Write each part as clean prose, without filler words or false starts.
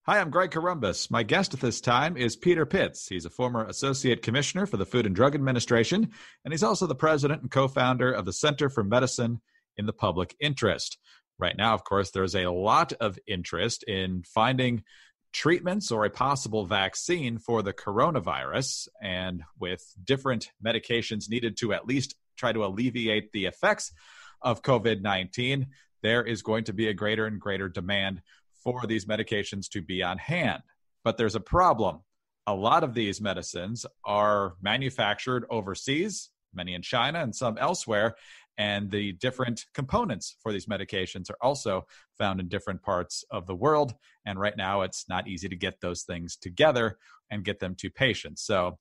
Hi, I'm Greg Corombos. My guest at this time is Peter Pitts. He's a former Associate Commissioner for the Food and Drug Administration, and he's also the president and co-founder of the Center for Medicine in the Public Interest. Right now, of course, there's a lot of interest in finding treatments or a possible vaccine for the coronavirus, and with different medications needed to at least try to alleviate the effects of COVID-19, there is going to be a greater and greater demand for these medications to be on hand. But there's a problem. A lot of these medicines are manufactured overseas, many in China and some elsewhere, and the different components for these medications are also found in different parts of the world. And right now, it's not easy to get those things together and get them to patients. So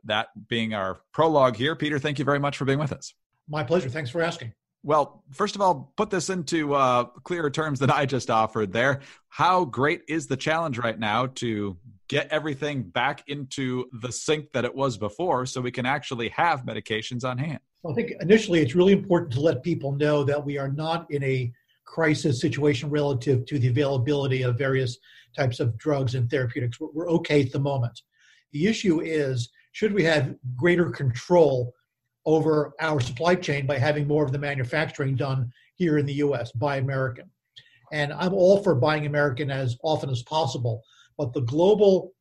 that being our prologue here, Peter, thank you very much for being with us. My pleasure. Thanks for asking. Well, first of all, put this into clearer terms than I just offered there. How great is the challenge right now to get everything back into the sync that it was before so we can actually have medications on hand? I think initially it's really important to let people know that we are not in a crisis situation relative to the availability of various types of drugs and therapeutics. We're okay at the moment. The issue is, should we have greater control over our supply chain by having more of the manufacturing done here in the U.S. by American? And I'm all for buying American as often as possible, but the global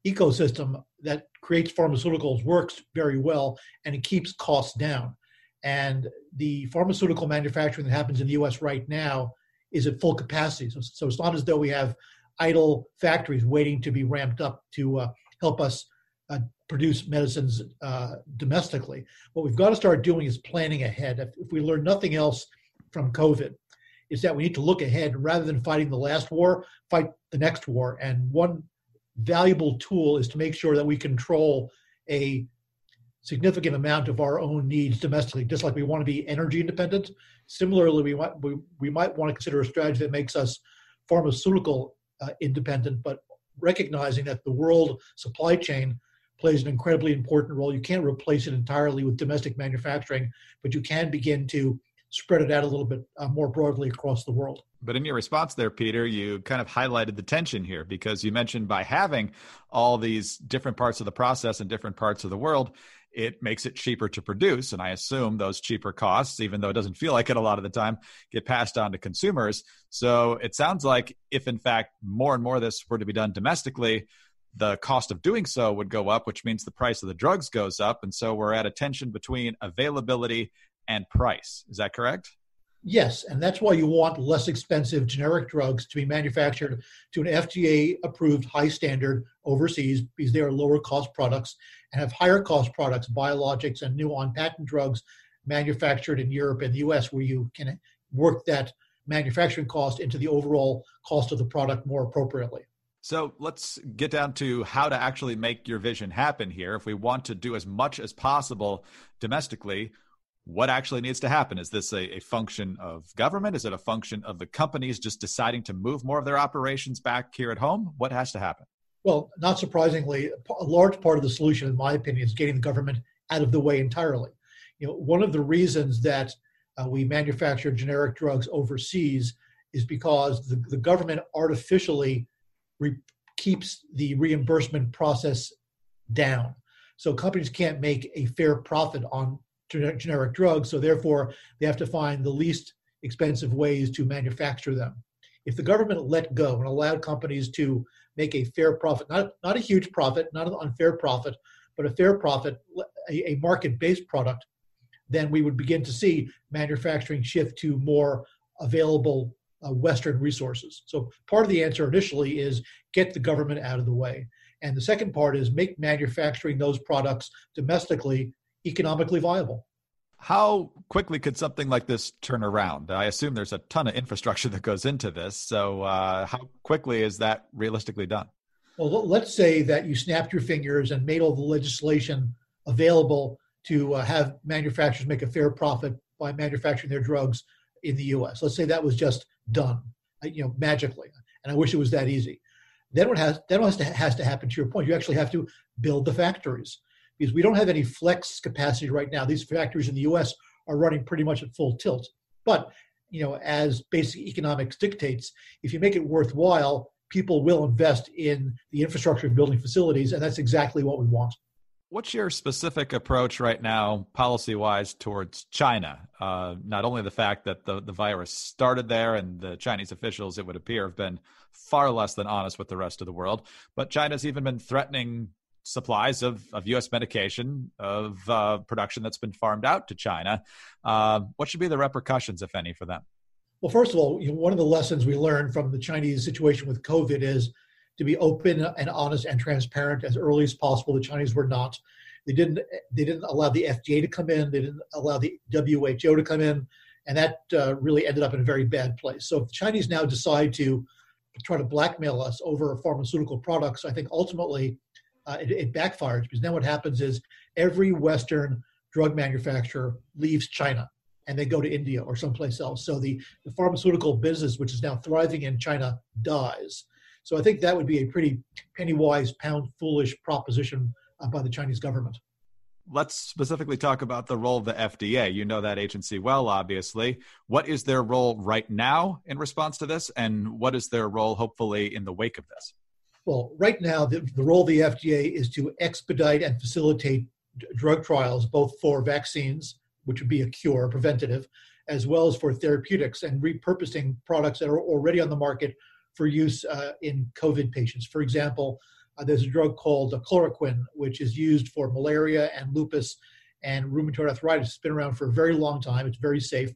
ecosystem that creates pharmaceuticals works very well, and it keeps costs down. And the pharmaceutical manufacturing that happens in the U.S. right now is at full capacity. So it's not as though we have idle factories waiting to be ramped up to help us produce medicines domestically. What we've got to start doing is planning ahead. If we learn nothing else from COVID, is that we need to look ahead rather than fighting the last war, fight the next war. And one valuable tool is to make sure that we control a significant amount of our own needs domestically, just like we want to be energy independent. Similarly, we might want to consider a strategy that makes us pharmaceutical independent, but recognizing that the world supply chain plays an incredibly important role. You can't replace it entirely with domestic manufacturing, but you can begin to spread it out a little bit more broadly across the world. But in your response there, Peter, you kind of highlighted the tension here, because you mentioned by having all these different parts of the process in different parts of the world, it makes it cheaper to produce. And I assume those cheaper costs, even though it doesn't feel like it a lot of the time, get passed on to consumers. So it sounds like if, in fact, more and more of this were to be done domestically, the cost of doing so would go up, which means the price of the drugs goes up. And so we're at a tension between availability and price. Is that correct? Yes, and that's why you want less expensive generic drugs to be manufactured to an FDA-approved high standard overseas, because they are lower cost products, and have higher cost products, biologics and new on-patent drugs manufactured in Europe and the US, where you can work that manufacturing cost into the overall cost of the product more appropriately. So let's get down to how to actually make your vision happen here. If we want to do as much as possible domestically, what actually needs to happen? Is this a function of government? Is it a function of the companies just deciding to move more of their operations back here at home? What has to happen? Well, not surprisingly, a large part of the solution, in my opinion, is getting the government out of the way entirely. One of the reasons that we manufacture generic drugs overseas is because the government artificially keeps the reimbursement process down. So companies can't make a fair profit on generic drugs, so therefore they have to find the least expensive ways to manufacture them. If the government let go and allowed companies to make a fair profit, not a huge profit, not an unfair profit, but a fair profit, a market-based product, then we would begin to see manufacturing shift to more available Western resources. So part of the answer initially is get the government out of the way. And the second part is make manufacturing those products domestically economically viable. How quickly could something like this turn around? I assume there's a ton of infrastructure that goes into this. So how quickly is that realistically done? Well, let's say that you snapped your fingers and made all the legislation available to have manufacturers make a fair profit by manufacturing their drugs in the U.S. Let's say that was just done, magically. And I wish it was that easy. Then what has to happen, to your point, you actually have to build the factories, because we don't have any flex capacity right now. These factories in the U.S. are running pretty much at full tilt. But, as basic economics dictates, if you make it worthwhile, people will invest in the infrastructure of building facilities, and that's exactly what we want. What's your specific approach right now, policy-wise, towards China? Not only the fact that the virus started there and the Chinese officials, it would appear, have been far less than honest with the rest of the world, but China's even been threatening supplies of U.S. medication, of production that's been farmed out to China. What should be the repercussions, if any, for them? Well, first of all, one of the lessons we learned from the Chinese situation with COVID is to be open and honest and transparent as early as possible. The Chinese were not. They didn't allow the FDA to come in. They didn't allow the WHO to come in, and that really ended up in a very bad place. So if the Chinese now decide to try to blackmail us over pharmaceutical products, I think ultimately it backfires, because then what happens is every Western drug manufacturer leaves China and they go to India or someplace else. So the pharmaceutical business, which is now thriving in China, dies. So I think that would be a pretty penny-wise, pound-foolish proposition by the Chinese government. Let's specifically talk about the role of the FDA. You know that agency well, obviously. What is their role right now in response to this, and what is their role, hopefully, in the wake of this? Well, right now, the role of the FDA is to expedite and facilitate drug trials, both for vaccines, which would be a cure, preventative, as well as for therapeutics and repurposing products that are already on the market for use in COVID patients. For example, there's a drug called chloroquine, which is used for malaria and lupus and rheumatoid arthritis. It's been around for a very long time. It's very safe.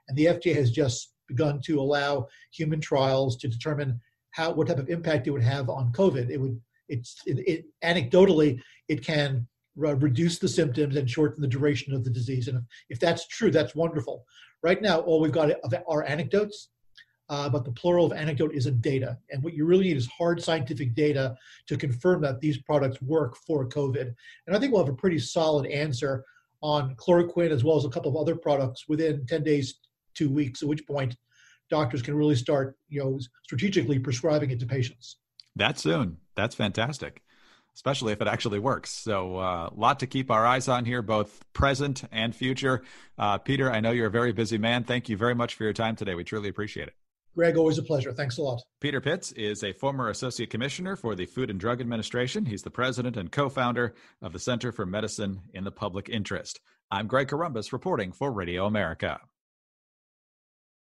And the FDA has just begun to allow human trials to determine what type of impact it would have on COVID. Anecdotally, it can reduce the symptoms and shorten the duration of the disease. And if that's true, that's wonderful. Right now, all we've got are anecdotes. But the plural of anecdote isn't data. And what you really need is hard scientific data to confirm that these products work for COVID. And I think we'll have a pretty solid answer on chloroquine as well as a couple of other products within 10 days, 2 weeks, at which point doctors can really start, strategically prescribing it to patients. That soon. That's fantastic, especially if it actually works. So a lot to keep our eyes on here, both present and future. Peter, I know you're a very busy man. Thank you very much for your time today. We truly appreciate it. Greg, always a pleasure. Thanks a lot. Peter Pitts is a former associate commissioner for the Food and Drug Administration. He's the president and co-founder of the Center for Medicine in the Public Interest. I'm Greg Corombos reporting for Radio America.